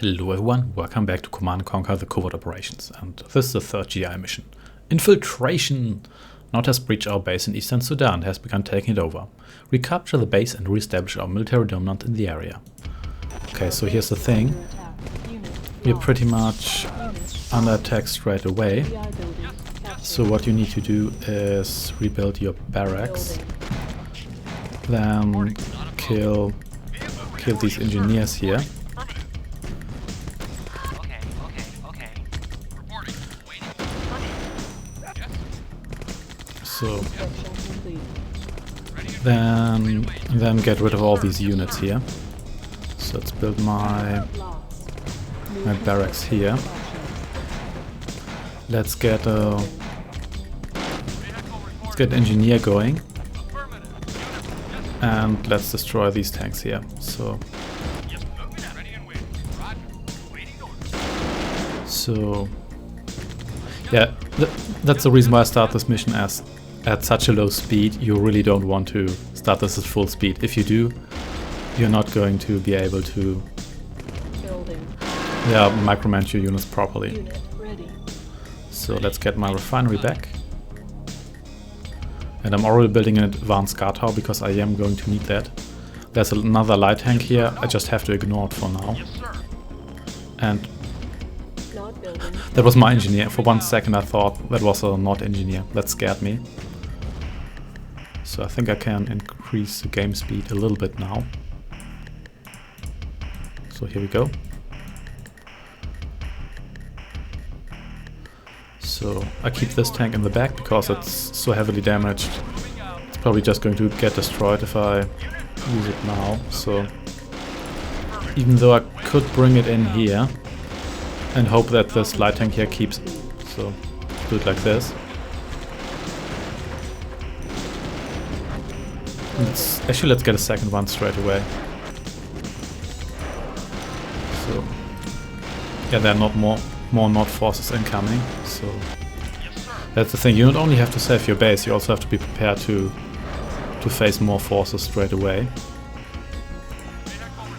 Hello everyone, welcome back to Command & Conquer the Covert Operations, and this is the third GI mission. Infiltration! Not has breached our base in eastern Sudan and has begun taking it over. Recapture the base and re-establish our military dominance in the area. Okay, so here's the thing. You're pretty much under attack straight away. So what you need to do is rebuild your barracks. Then kill these engineers here. So then get rid of all these units here. So let's build my barracks here. Let's get an engineer going, and let's destroy these tanks here. So yeah, that's the reason why I start this mission at such a low speed. You really don't want to start this at full speed. If you do, you're not going to be able to micromanage your units properly. So let's get my refinery back. And I'm already building an advanced guard tower because I am going to need that. There's another light tank here, I just have to ignore it for now. And that was my engineer. For 1 second I thought that was a not engineer. That scared me. So I think I can increase the game speed a little bit now. So here we go. So I keep this tank in the back because it's so heavily damaged. It's probably just going to get destroyed if I use it now. So even though I could bring it in here and hope that this light tank here keeps it. So do it like this. Let's get a second one straight away. So yeah, there are not more Nord forces incoming. So that's the thing. You not only have to save your base, you also have to be prepared to face more forces straight away.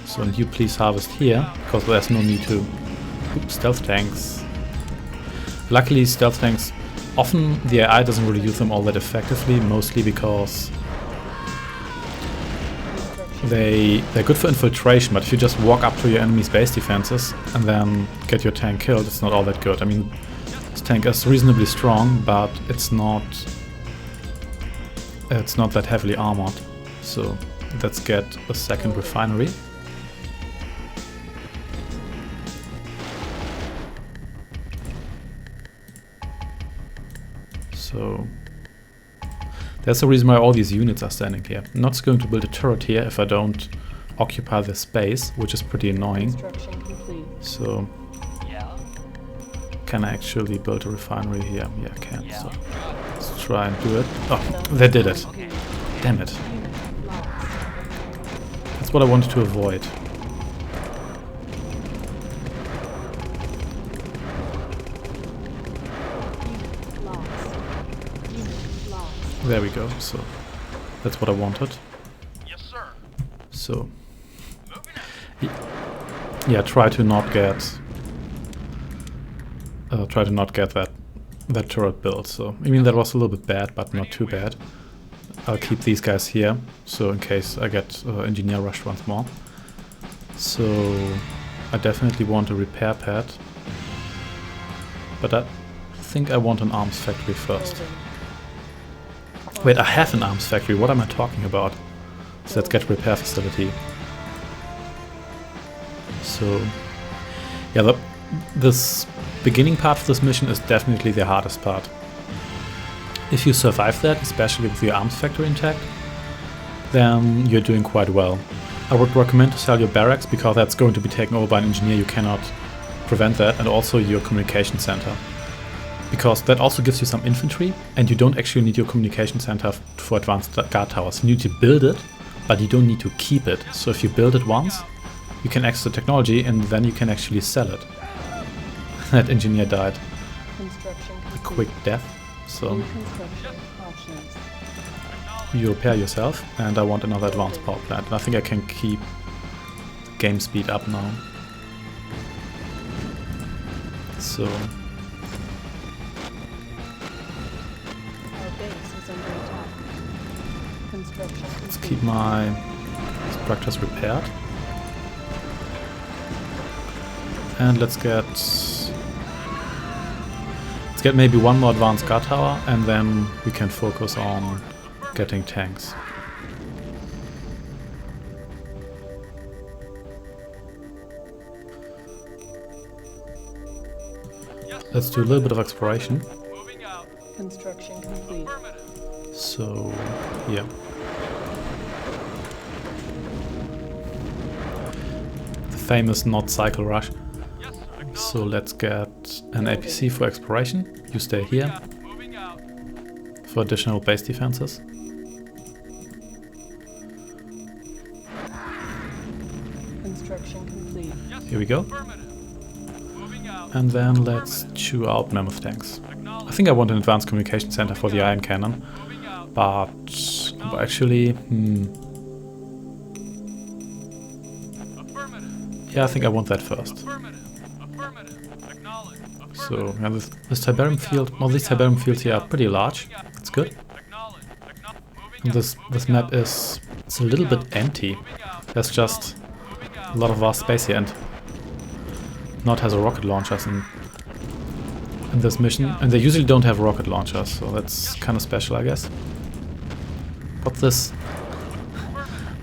So and you please harvest here, because there's no need to. Oops, stealth tanks. Luckily stealth tanks, often the AI doesn't really use them all that effectively, mostly because they're good for infiltration, but if you just walk up to your enemy's base defenses and then get your tank killed, it's not all that good. I mean, this tank is reasonably strong, but it's not that heavily armored. So let's get a second refinery. So that's the reason why all these units are standing here. I'm not going to build a turret here if I don't occupy the space, which is pretty annoying. So can I actually build a refinery here? Yeah, I can. So let's try and do it. Oh, they did it. Damn it. That's what I wanted to avoid. There we go, so that's what I wanted. Yes, sir. So yeah, try to not get that turret built. So I mean, that was a little bit bad, but not too bad. I'll keep these guys here, so in case I get engineer rushed once more. So I definitely want a repair pad, but I think I want an arms factory first. Wait, I have an arms factory, what am I talking about? So let's get a repair facility. So yeah, this beginning part of this mission is definitely the hardest part. If you survive that, especially with your arms factory intact, then you're doing quite well. I would recommend to sell your barracks because that's going to be taken over by an engineer, you cannot prevent that, and also your communication center. Because that also gives you some infantry, and you don't actually need your communication center for advanced guard towers. You need to build it, but you don't need to keep it. So if you build it once, you can access the technology, and then you can actually sell it. That engineer died. A quick death. So you repair yourself, and I want another advanced power plant. And I think I can keep game speed up now. So Our base is under attack. Construction let's complete. keep my structures repaired. And let's get maybe one more advanced guard tower, and then we can focus on getting tanks. Let's do a little bit of exploration. Construction complete. So, yeah. The famous not cycle rush. So let's get an APC for exploration. You stay here for additional base defenses. Construction complete. Here we go. And then let's chew out mammoth tanks. I think I want an advanced communication center for the iron cannon, but actually, yeah, I think I want that first. So yeah, this Tiberium field, well, these Tiberium fields here are pretty large. It's good. And this map it's a little bit empty. There's just a lot of vast space here, and not has a rocket launchers in this mission, and they usually don't have rocket launchers, so that's kind of special, I guess. But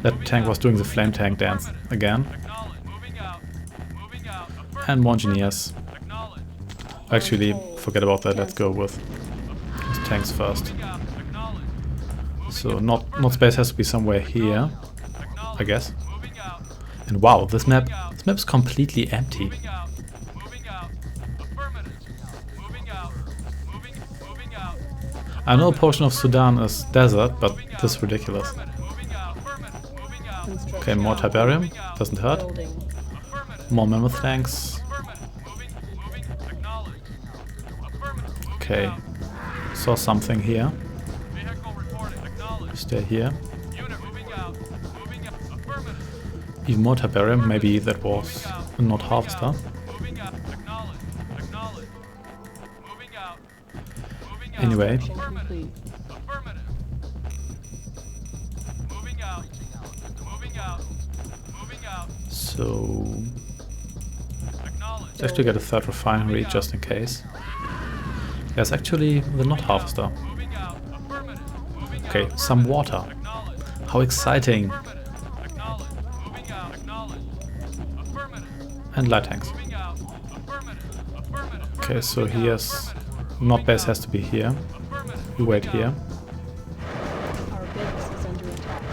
that tank was doing the flame tank dance again. And more engineers. Actually, forget about that, let's go with these tanks first. So not space has to be somewhere here, I guess. And wow, this map is completely empty. I know a portion of Sudan is desert, but this is ridiculous. Okay, more Tiberium, doesn't hurt. Building. More mammoth tanks. Okay, saw something here. Stay here. Even more Tiberium, maybe that was a not harvester. Anyway, Construction complete. so let's actually get a third refinery just in case. There's actually the not harvester. Okay, some water. How exciting! And light tanks. Okay, so here's not base has to be here. You wait here. Our base is under attack.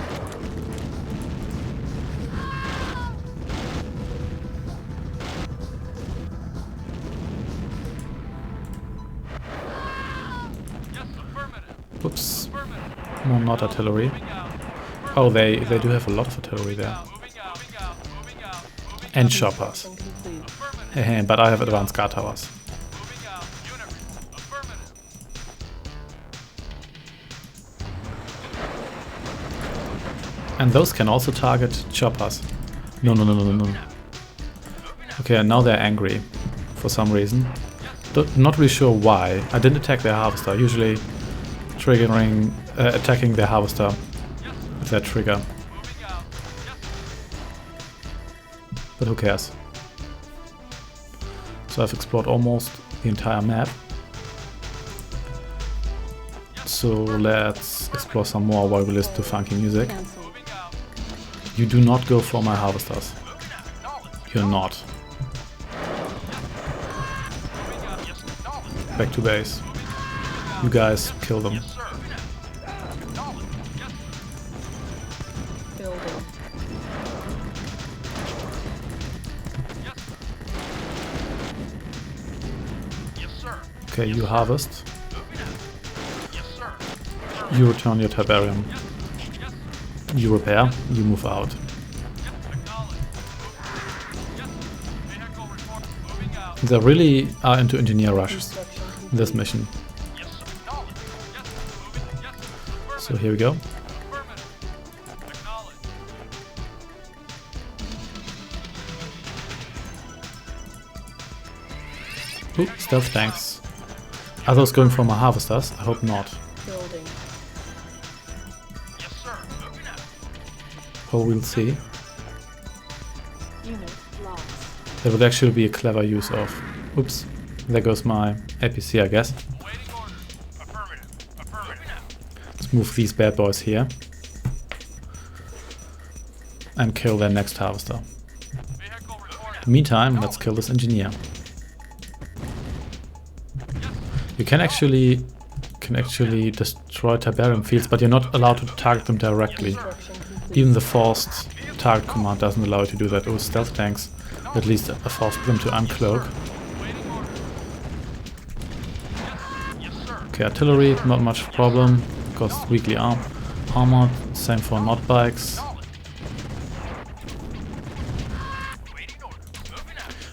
Oops. More not artillery. Oh, they do have a lot of artillery there. And choppers. Construction complete. Hehe, but I have advanced guard towers. And those can also target choppers. No. Okay, and now they're angry for some reason. Not really sure why. I didn't attack their harvester. Usually triggering, attacking their harvester with that trigger. But who cares? So I've explored almost the entire map. So let's explore some more while we listen to funky music. Cancelled. You do not go for my harvesters. You're not. Back to base. You guys kill them. Building. Okay, you harvest. You return your Tiberium. You repair, you move out. They really are into engineer rushes in this mission. So here we go. Ooh, stealth tanks. Are those going for my harvesters? I hope not. Building. Oh, we'll see. Unit lost. That would actually be a clever use of... Oops, there goes my APC, I guess. Let's move these bad boys here. And kill their next harvester. In the meantime, let's kill this engineer. You can actually destroy Tiberium fields, but you're not allowed to target them directly. Even the forced target command doesn't allow you to do that. Oh, stealth tanks. At least I forced them to uncloak. Okay, artillery, not much problem, because it's weakly armored. Same for not bikes.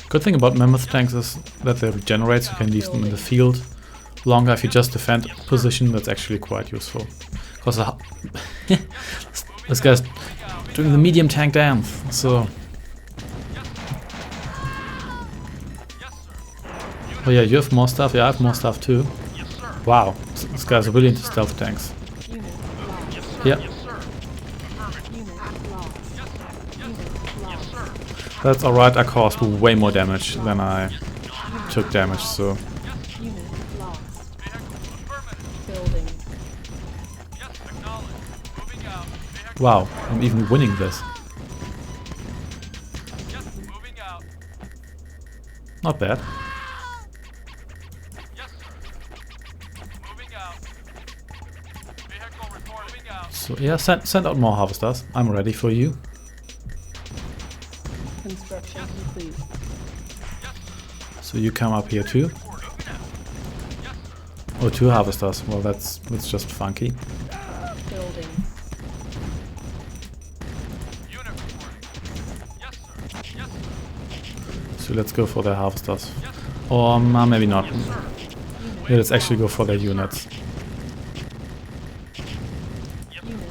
Good thing about mammoth tanks is that they regenerate, so you can leave them in the field longer if you just defend a position. That's actually quite useful. Because this guy's doing the medium tank dance, so... Oh yeah, you have more stuff? Yeah, I have more stuff too. Wow, this guy's really into stealth tanks. Yeah. That's alright, I caused way more damage than I took damage, so... Wow, I'm even winning this. Not bad. So yeah, send out more harvesters. I'm ready for you. Construction complete. So you come up here too. Oh, 2 harvesters. Well, that's just funky. Building. So let's go for their harvesters. Or maybe not. Yeah, let's actually go for their units.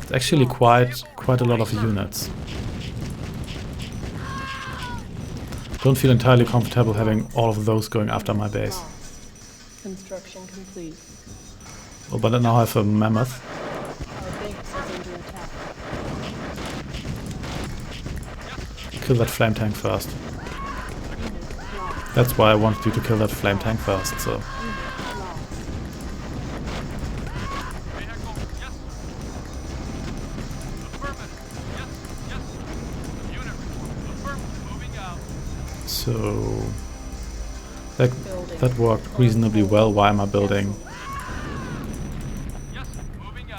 It's actually quite a lot of units. Don't feel entirely comfortable having all of those going after my base. Construction complete. Oh, but now I have a mammoth. Our base is under attack. Kill that flame tank first. That's why I wanted you to kill that flame tank first, so... So... That worked reasonably well. Why am I building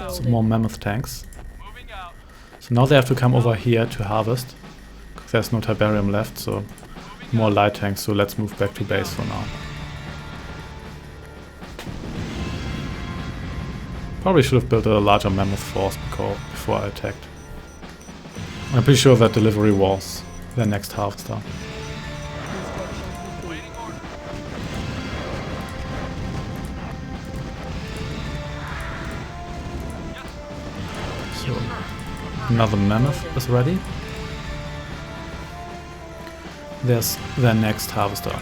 some more mammoth tanks? So now they have to come over here to harvest. Because there's no Tiberium left, so... More light tanks, so let's move back to base for now. Probably should have built a larger mammoth force before I attacked. I'm pretty sure that delivery was their next harvester. So, another mammoth is ready. There's their next harvester.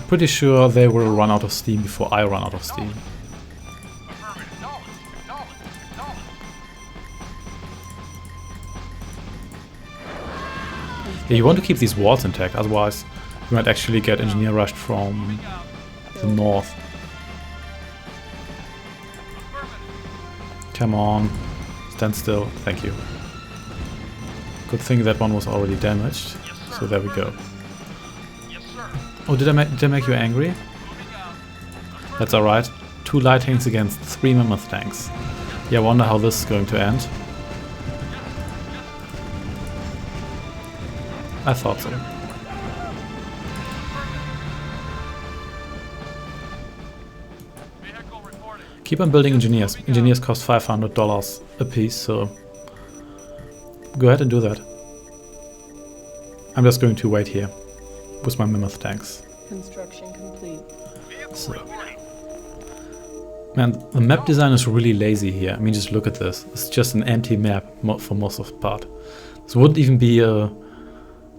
Pretty sure they will run out of steam before I run out of steam. Yeah, you want to keep these walls intact, otherwise you might actually get engineer rushed from the north. Come on, stand still, thank you. Good thing that one was already damaged, so there we go. Oh, did I make you angry? That's alright. 2 light tanks against 3 mammoth tanks. Yeah, I wonder how this is going to end. I thought so. Keep on building engineers. Engineers cost $500 a piece, so go ahead and do that. I'm just going to wait here with my mammoth tanks. Construction complete. So Man, the map design is really lazy here. I mean, just look at this. It's just an empty map for most of the part. This wouldn't even be a...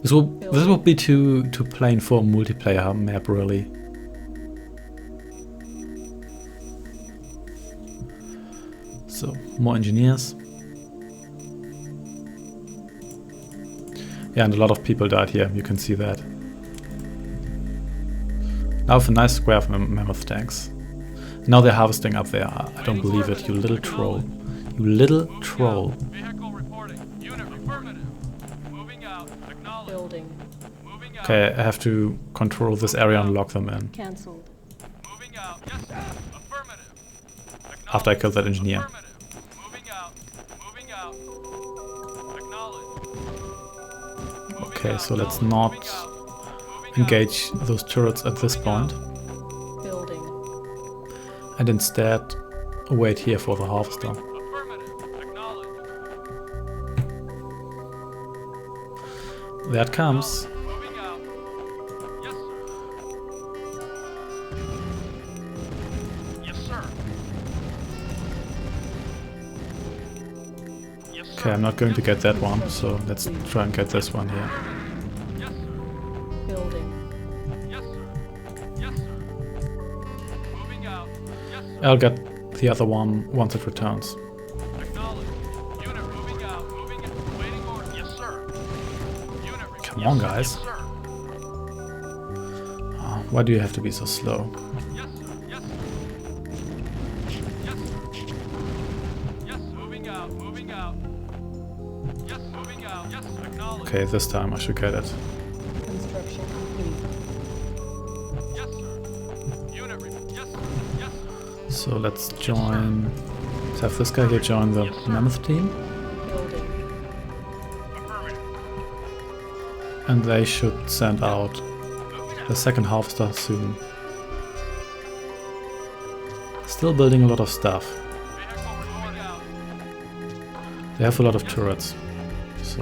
This would be too plain for a multiplayer map, really. So, more engineers. Yeah, and a lot of people died here, you can see that. Now with a nice square of mammoth tanks. Now they're harvesting up there. I don't believe it, you little troll. You little troll. Okay, I have to control this area and lock them in. Cancelled. After I killed that engineer. Okay, so let's not engage those turrets at this point. And instead wait here for the harvester. There it comes. Okay, I'm not going to get that one, so let's try and get this one here. I'll get the other one once it returns. Come on, guys. Oh, why do you have to be so slow? Okay, this time I should get it. Construction complete. So let's join... Let's have this guy here join the mammoth team. And they should send out the second harvester soon. Still building a lot of stuff. They have a lot of turrets. So...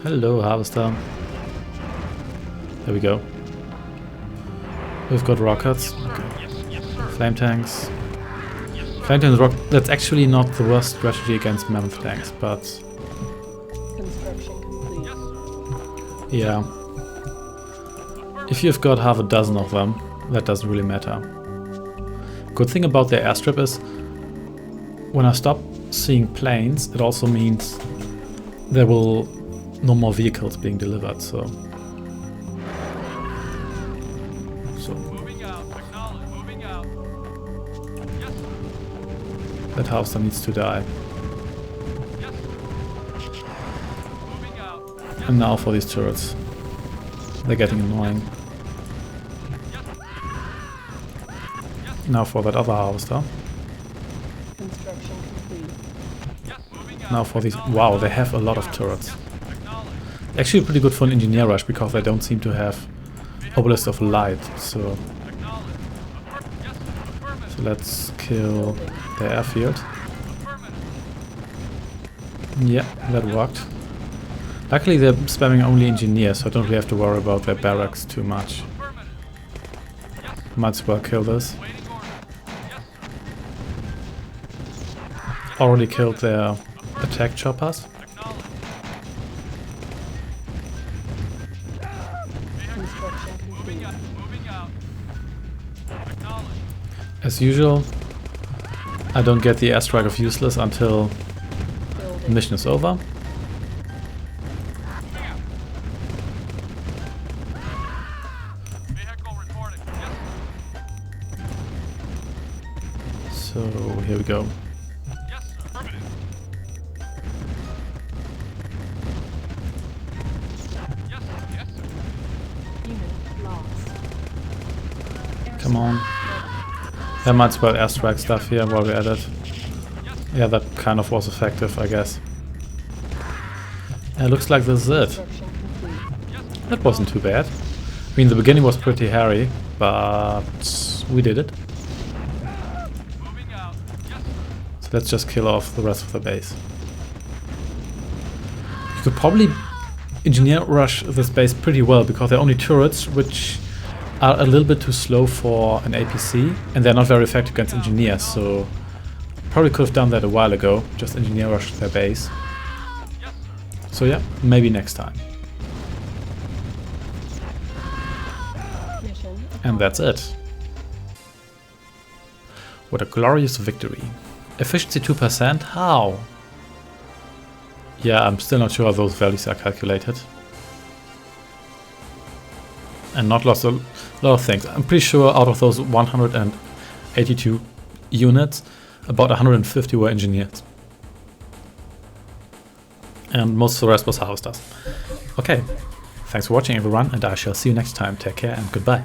Hello, harvester. There we go. We've got rockets. Okay. Flame tanks. Flame tanks, that's actually not the worst strategy against mammoth tanks, but... Construction complete. Yeah. If you've got half a dozen of them, that doesn't really matter. Good thing about their airstrip is, when I stop seeing planes, it also means there will no more vehicles being delivered, so... That harvester needs to die. And now for these turrets. They're getting annoying. Now for that other harvester. Construction complete. Now for these... Wow, they have a lot of turrets. Actually pretty good for an engineer rush, because they don't seem to have obelisk of light, so... So let's kill the airfield. Yeah, that worked. Luckily they're spamming only engineers, so I don't really have to worry about their barracks too much. Might as well kill this. Already killed their attack choppers. As usual, I don't get the airstrike of useless until the mission is over. So here we go. Come on. I might as well airstrike stuff here while we're at it. Yeah, that kind of was effective, I guess. Yeah, looks like this is it. That wasn't too bad. I mean, the beginning was pretty hairy, but we did it. So let's just kill off the rest of the base. You could probably engineer rush this base pretty well, because they're only turrets, which are a little bit too slow for an APC, and they're not very effective against engineers, so probably could have done that a while ago, just engineer rush their base. So yeah, maybe next time. Mission And that's it. What a glorious victory. Efficiency 2%? How? Yeah, I'm still not sure how those values are calculated. And not lost a lot of things. I'm pretty sure out of those 182 units, about 150 were engineers. And most of the rest was harvesters. Okay, thanks for watching everyone, and I shall see you next time. Take care and goodbye.